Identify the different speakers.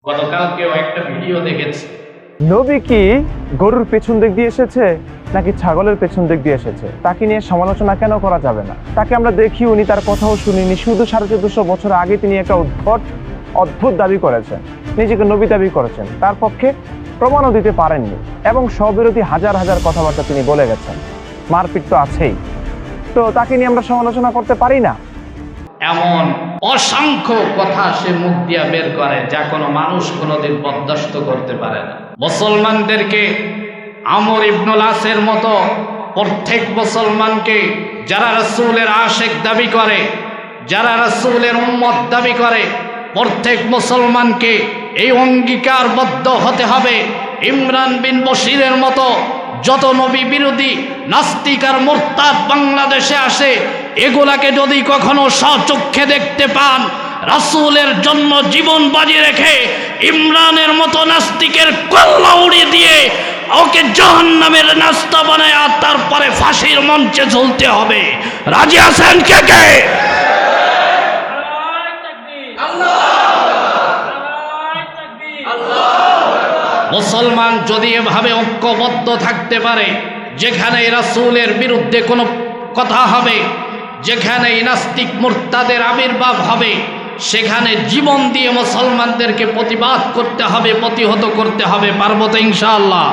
Speaker 1: গতকালকেও একটা ভিডিও দেখেছি,
Speaker 2: নবী কি গরুর পেছন দিক দিয়ে এসেছে নাকি ছাগলের পেছন দিক দিয়ে এসেছে তাকে নিয়ে সমালোচনা কেন করা যাবে না? তাকে আমরা দেখি, উনি তার কথাও শুনিনি, শুধু 1450 বছর আগে তিনি একটা অদ্ভুত দাবি করেছেন, নিজেকে নবী দাবি করেছেন, তার পক্ষে প্রমাণও দিতে পারেননি এবং স্ববিরোধী হাজার হাজার কথাবার্তা তিনি বলে গেছেন। মারপিট তো আছেই, তো তাকে নিয়ে আমরা সমালোচনা করতে পারি না?
Speaker 1: এমন অসংখ্য কথা সে মুখ দিয়া বের করে যা কোনো মানুষ কোনোদিন বরদাস্ত করতে পারে না। মুসলমানদেরকে আমর ইবনুল আসের মতো প্রত্যেক মুসলমানকে, যারা রাসূলের আশিক দাবি করে, যারা রাসূলের উম্মত দাবি করে, প্রত্যেক মুসলমানকে এই অঙ্গীকারবদ্ধ হতে হবে, ইমরান বিন বশিরের মতো যত নবী বিরোধী নাস্তিক আর মুরতাদ বাংলাদেশে আসে, এগুলাকে যদি কখনো স্বচক্ষে দেখতে পান, রাসূলের জন্য জীবন বাজি রেখে ইমরানের মতো নাস্তিকের কল্লা উড়িয়ে দিয়ে ওকে জাহান্নামের নাস্তা বানায় আর তারপরে ফাঁসির মঞ্চে ঝুলতে হবে। রাজি আছেন কে কে? মুসলমান যদি এভাবে ঐক্যবদ্ধ থাকতে পারে, যেখানে রাসূলের বিরুদ্ধে কোনো কথা হবে, যেখানে নাস্তিক মুরতাদের আবির্ভাব হবে, সেখানে জীবন দিয়ে মুসলমানদেরকে প্রতিবাদ করতে হবে, প্রতিহত করতে হবে। পারবো তো ইনশাআল্লাহ?